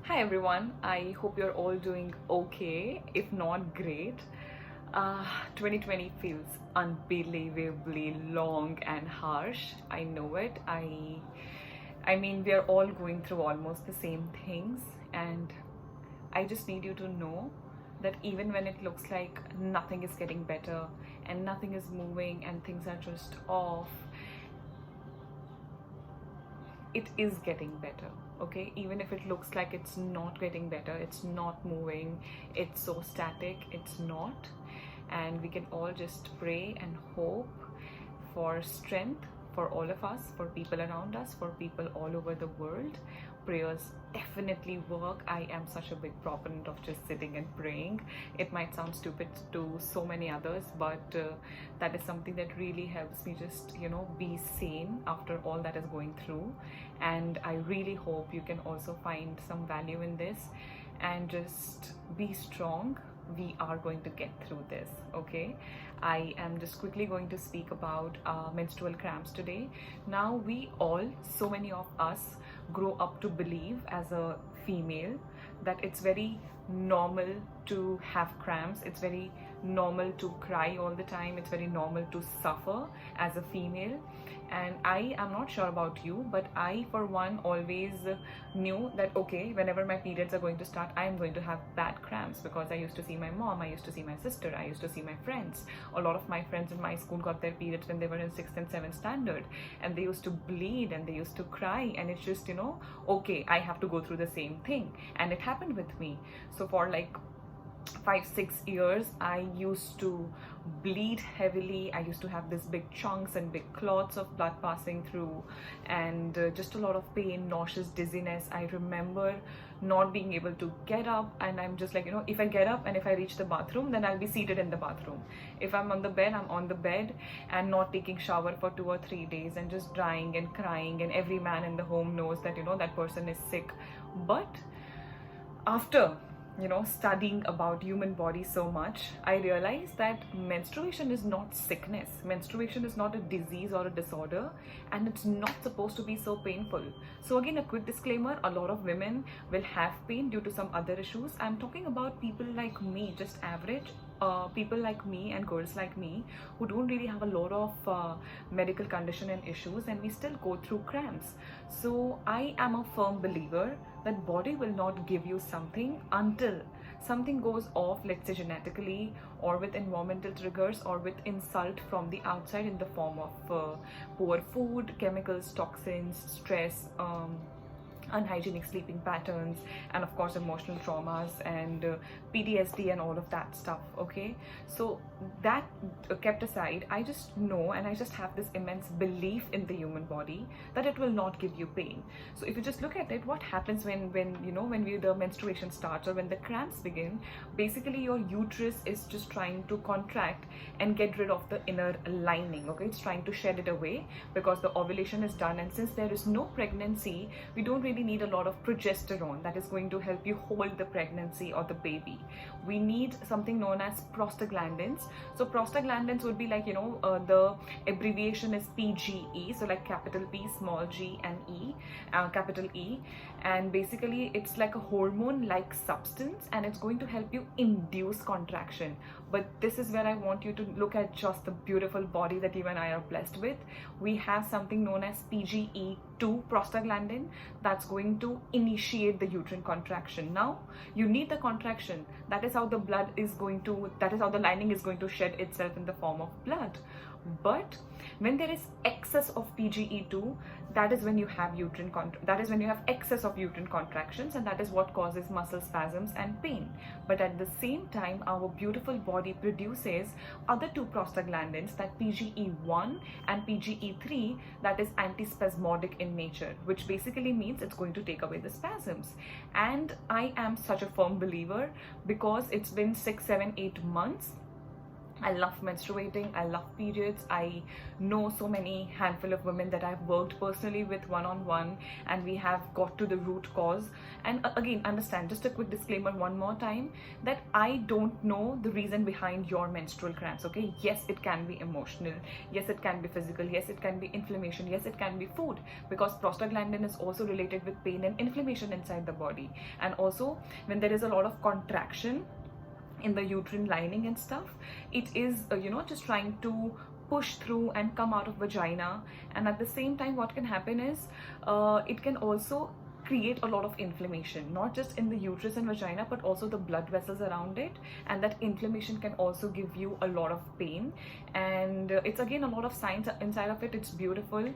Hi everyone, I hope you're all doing okay, if not great. 2020 feels unbelievably long and harsh. I know it. I mean, we are all going through almost the same things, and I just need you to know that even when it looks like nothing is getting better and nothing is moving and things are just off, it is getting better. Okay, even if it looks like it's not getting better, it's not moving, it's so static, it's not. And we can all just pray and hope for strength for all of us, for people around us, for people all over the world. Prayers definitely work. I am such a big proponent of just sitting and praying. It might sound stupid to so many others, but that is something that really helps me just, be sane after all that is going through. And I really hope you can also find some value in this and just be strong. We are going to get through this. Okay, I am just quickly going to speak about menstrual cramps today. Now, we all, so many of us, grow up to believe as a female that it's very normal to have cramps, it's very normal to cry all the time, it's very normal to suffer as a female. And I am not sure about you, but I for one always knew that okay, whenever my periods are going to start, I am going to have bad cramps, because I used to see my mom, I used to see my sister, I used to see my friends. A lot of my friends in my school got their periods when they were in 6th and 7th standard, and they used to bleed and they used to cry, and it's just, okay, I have to go through the same thing. And it happened with me. So for like 5-6 years I used to bleed heavily. I used to have this big chunks and big clots of blood passing through, and just a lot of pain, nauseous, dizziness. I remember not being able to get up, and I'm just like, if I get up and if I reach the bathroom, then I'll be seated in the bathroom. If I'm on the bed, I'm on the bed and not taking shower for 2 or 3 days and just drying and crying, and every man in the home knows that that person is sick. But after studying about human body so much, I realized that menstruation is not sickness. Menstruation is not a disease or a disorder, and it's not supposed to be so painful. So again, a quick disclaimer, a lot of women will have pain due to some other issues. I'm talking about people like me, just average people like me and girls like me who don't really have a lot of medical condition and issues, and we still go through cramps. So I am a firm believer that body will not give you something until something goes off, let's say genetically, or with environmental triggers, or with insult from the outside in the form of poor food, chemicals, toxins, stress, unhygienic sleeping patterns, and of course emotional traumas and PTSD and all of that stuff. Okay, so that kept aside, I just know, and I just have this immense belief in the human body that it will not give you pain. So if you just look at it, what happens when the menstruation starts or when the cramps begin, basically your uterus is just trying to contract and get rid of the inner lining. Okay, it's trying to shed it away because the ovulation is done, and since there is no pregnancy, we don't really need a lot of progesterone that is going to help you hold the pregnancy or the baby. We need something known as prostaglandins. So prostaglandins would be like, the abbreviation is PGE, so like capital P, small g, and E, capital E. And basically it's like a hormone like substance, and it's going to help you induce contraction. But this is where I want you to look at just the beautiful body that you and I are blessed with. We have something known as PGE2 prostaglandin that's going to initiate the uterine contraction. Now you need the contraction. That is how the lining is going to shed itself in the form of blood. But when there is excess of PGE2, that is when you have excess of uterine contractions, and that is what causes muscle spasms and pain. But at the same time, our beautiful body produces other two prostaglandins, that PGE1 and PGE3, that is antispasmodic in nature, which basically means it's going to take away the spasms. And I am such a firm believer, because it's been 6, 7, 8 months. I love menstruating, I love periods. I know so many handful of women that I've worked personally with one-on-one, and we have got to the root cause, And again, understand, just a quick disclaimer one more time, that I don't know the reason behind your menstrual cramps, okay? Yes, it can be emotional, yes, it can be physical, yes, it can be inflammation, yes, it can be food, because prostaglandin is also related with pain and inflammation inside the body. And also, when there is a lot of contraction in the uterine lining and stuff, it is just trying to push through and come out of vagina. And at the same time, what can happen is it can also create a lot of inflammation, not just in the uterus and vagina, but also the blood vessels around it. And that inflammation can also give you a lot of pain. And it's again a lot of science inside of it. It's beautiful,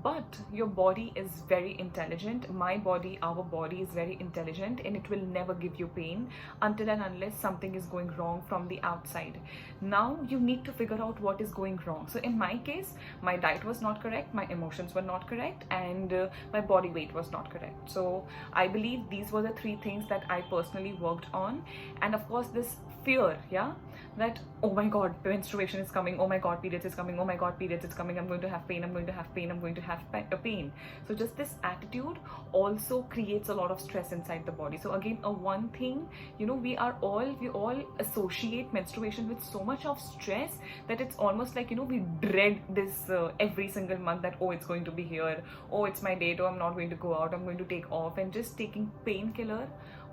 but your body is very intelligent. My body, our body is very intelligent, and it will never give you pain until and unless something is going wrong from the outside. Now you need to figure out what is going wrong. So in my case, my diet was not correct, my emotions were not correct, and my body weight was not correct. So I believe these were the three things that I personally worked on. And of course, this fear, yeah, that oh my god, menstruation is coming, oh my god, periods is coming, oh my god, periods is coming, I'm going to have pain, I'm going to have pain, I'm going to have pain. So just this attitude also creates a lot of stress inside the body. So again, one thing, we all associate menstruation with so much of stress that it's almost like, we dread this every single month, that oh, it's going to be here, oh, it's my date, oh, I'm not going to go out, I'm going to take off. And just taking painkiller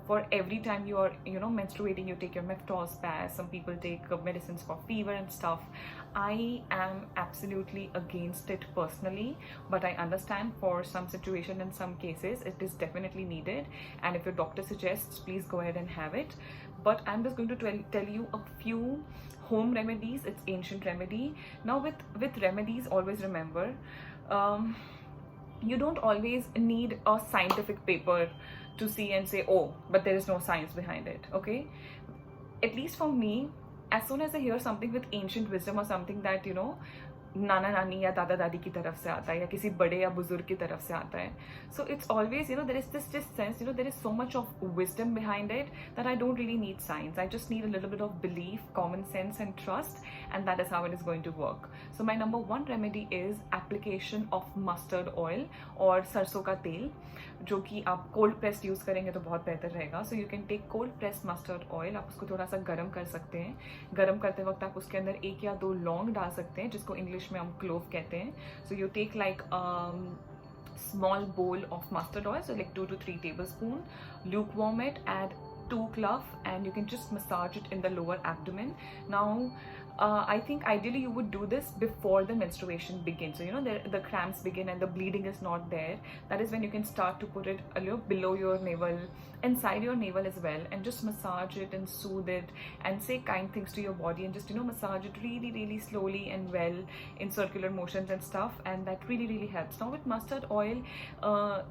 for every time you are menstruating, you take your Menstrual pass. Some people take medicines for fever and stuff. I am absolutely against it personally, but I understand for some situation, in some cases it is definitely needed, and if your doctor suggests, please go ahead and have it. But I'm just going to tell you a few home remedies. It's ancient remedy. Now with remedies, always remember, you don't always need a scientific paper to see and say, oh, but there is no science behind it, okay? At least for me, as soon as I hear something with ancient wisdom or something that, नाना नानी या दादा दादी की तरफ से आता है या किसी बड़े या बुजुर्ग की तरफ से आता है, so it's always, there is this sense, there is so much of wisdom behind it that I don't really need science. I just need a little bit of belief, common sense and trust, and that is how it is going to work. So my number one remedy is application of mustard oil और सरसों का तेल, जो कि आप cold press use करेंगे तो बहुत बेहतर रहेगा. So you can take cold press mustard oil. आप उसको थोड़ा सा गर्म कर सकते हैं. गर्म करते वक्त आप उसके अंदर 1 या 2 लौंग डाल सकते हैं, जिसको इंग्लिश में हम क्लोव कहते हैं. So you take like small bowl of mustard oil, so like 2 to 3 tablespoons, lukewarm it, add 2 cloves, and you can just massage it in the lower abdomen. Now I think ideally you would do this before the menstruation begins, so the cramps begin and the bleeding is not there. That is when you can start to put it a little below your navel, inside your navel as well, and just massage it and soothe it and say kind things to your body, and just massage it really really slowly and well in circular motions and stuff, and that really really helps. Now with mustard oil,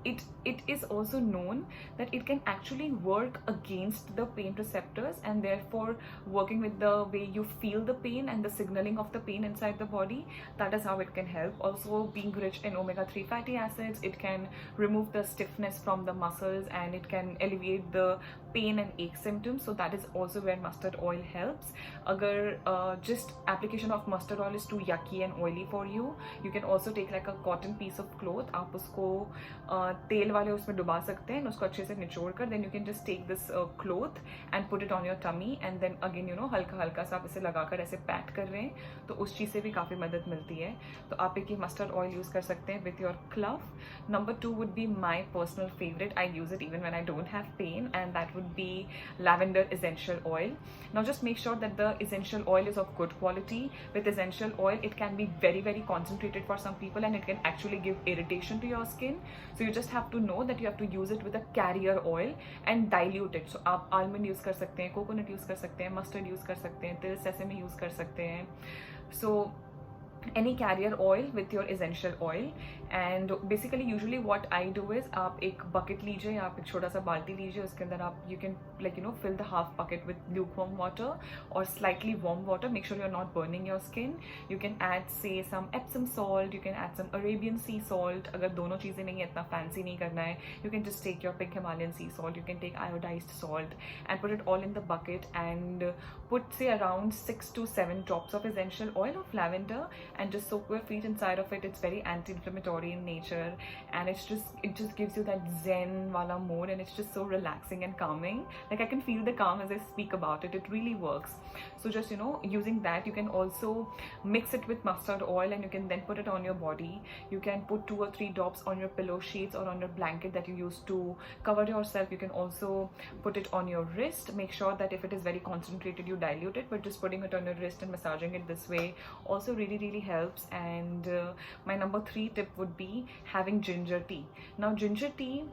it is also known that it can actually work against the pain receptors, and therefore working with the way you feel the pain and the signaling of the pain inside the body. That is how it can help. Also, being rich in omega-3 fatty acids, it can remove the stiffness from the muscles, and it can alleviate the pain and ache symptoms. So that is also where mustard oil helps. Agar just application of mustard oil is too yucky and oily for you, you can also take like a cotton piece of cloth. आप उसको तेल वाले उसमें डुबा सकते हैं, उसको अच्छे से निचोड़ कर, then you can just take this cloth and put it on your tummy, and then again हल्का हल्का सा आप इसे लगाकर ऐसे पैट कर रहे हैं, तो उस चीज़ से भी काफ़ी मदद मिलती है. तो आप एक मस्टर्ड ऑयल यूज़ कर सकते हैं with your clove. Number 2 would be my personal favorite. I use it even when I don't have pain, and that would be lavender essential oil. Now just make sure that the essential oil is of good quality. With essential oil, it can be very very concentrated for some people, and it can actually give irritation to your skin. So you just have to know that you have to use it with a carrier oil and dilute it. So आप almond use कर सकते हैं, coconut use कर सकते हैं, mustard use कर सकते हैं, तिल sesame यूज़ कर सकते हैं. So any carrier oil with your essential oil. And basically usually what I do is आप एक bucket लीजिए, आप एक छोटा सा बाल्टी लीजिए, उसके अंदर आप you can fill the half bucket with lukewarm water or slightly warm water. Make sure you're not burning your skin. You can add say some Epsom salt, you can add some Arabian sea salt. अगर दोनों चीज़ें नहीं है, इतना fancy नहीं करना है, you can just take your pink Himalayan sea salt, you can take iodized salt and put it all in the bucket, and put say around 6 to 7 drops of essential oil of lavender and just soak your feet inside of it. It's very anti-inflammatory in nature, and it just gives you that zen wala mode, and it's just so relaxing and calming. Like I can feel the calm as I speak about it. It really works. So just, you know, using that, you can also mix it with mustard oil, and you can then put it on your body. You can put 2 or 3 drops on your pillow sheets or on your blanket that you use to cover yourself. You can also put it on your wrist. Make sure that if it is very concentrated, you dilute it, but just putting it on your wrist and massaging it this way also really helps. And my number 3 tip would be having ginger tea. Now ginger tea,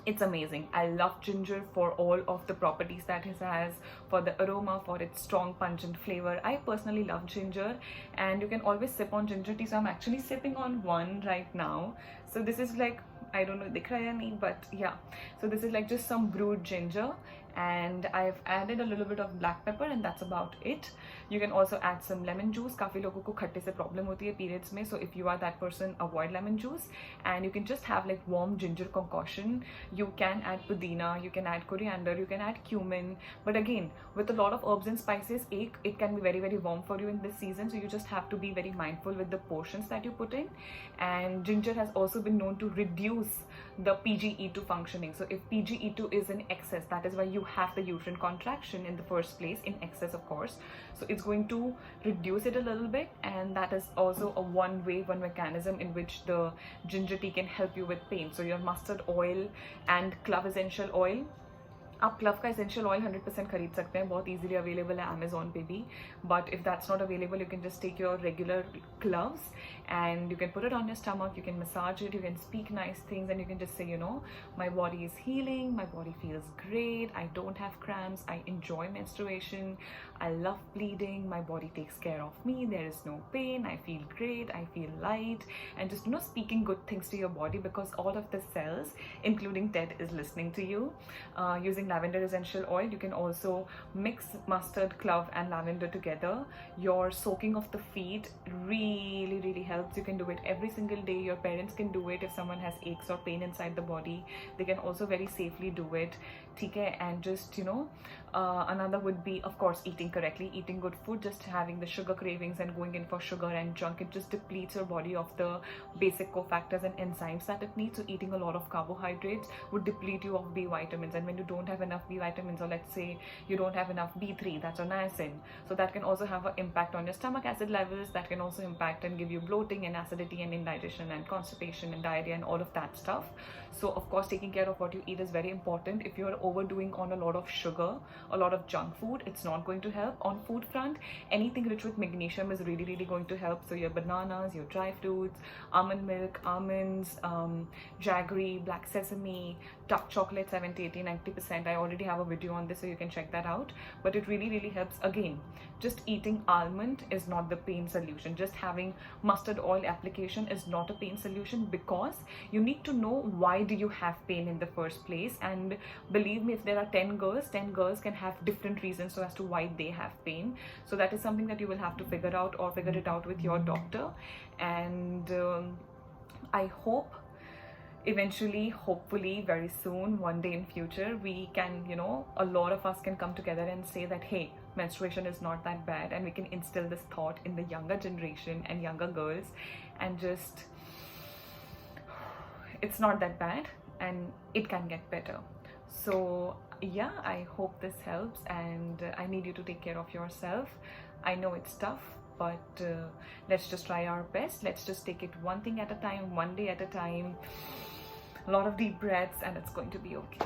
it's amazing. I love ginger for all of the properties that it has, for the aroma, for its strong pungent flavor. I personally love ginger, and you can always sip on ginger tea. So I'm actually sipping on one right now. So this is like, I don't know dikh raha hai nahi, but yeah, so this is like just some brewed ginger, and I've added a little bit of black pepper, and that's about it. You can also add some lemon juice. काफी लोगों को खट्टे से problem होती है periods में, so if you are that person, avoid lemon juice. And you can just have like warm ginger concoction. You can add pudina, you can add coriander, you can add cumin, but again, with a lot of herbs and spices, it can be very warm for you in this season, so you just have to be very mindful with the portions that you put in. And ginger has also been known to reduce the PGE2 functioning. So if PGE2 is in excess, that is why you have the uterine contraction in the first place, in excess of course, so it's going to reduce it a little bit. And that is also a one mechanism in which the ginger tea can help you with pain. So your mustard oil and clove essential oil, आप club का essential oil 100% खरीद सकते हैं, बहुत easily available है Amazon पे भी. But if that's not available, you can just take your regular cloves and you can put it on your stomach, you can massage it, you can speak nice things, and you can just say, you know, my body is healing, my body feels great, I don't have cramps, I enjoy menstruation, I love bleeding, my body takes care of me, there is no pain, I feel great, I feel light. And just, you know, speaking good things to your body, because all of the cells, including Ted, is listening to you. Using lavender essential oil, you can also mix mustard, clove and lavender together. Your soaking of the feet really helps. You can do it every single day. Your parents can do it if someone has aches or pain inside the body. They can also very safely do it. Okay? And just, you know, another would be, of course, eating correctly, eating good food. Just having the sugar cravings and going in for sugar and junk, it just depletes your body of the basic cofactors and enzymes that it needs. So eating a lot of carbohydrates would deplete you of B vitamins, and when you don't have enough B vitamins, or let's say you don't have enough B3, that's a niacin, so that can also have an impact on your stomach acid levels. That can also impact and give you bloating and acidity and indigestion and constipation and diarrhea and all of that stuff. So of course, taking care of what you eat is very important. If you're overdoing on a lot of sugar, a lot of junk food, it's not going to help. On food front, anything rich with magnesium is really going to help. So your bananas, your dry fruits, almond milk, almonds, jaggery, black sesame, dark chocolate, 70, 80, 90%. I already have a video on this, so you can check that out. But it really helps. Again, just eating almond is not the pain solution. Just having mustard oil application is not a pain solution, because you need to know why do you have pain in the first place. And believe me, if there are 10 girls can have different reasons so as to why they have pain. So that is something that you will have to figure out, or figure it out with your doctor. And I hope eventually, hopefully very soon, one day in future, we can, you know, a lot of us can come together and say that, hey, menstruation is not that bad, and we can instill this thought in the younger generation and younger girls, and just, it's not that bad and it can get better. So yeah, I hope this helps, and I need you to take care of yourself. I know it's tough, but let's just try our best. Let's just take it one thing at a time, one day at a time. A lot of deep breaths, and it's going to be okay.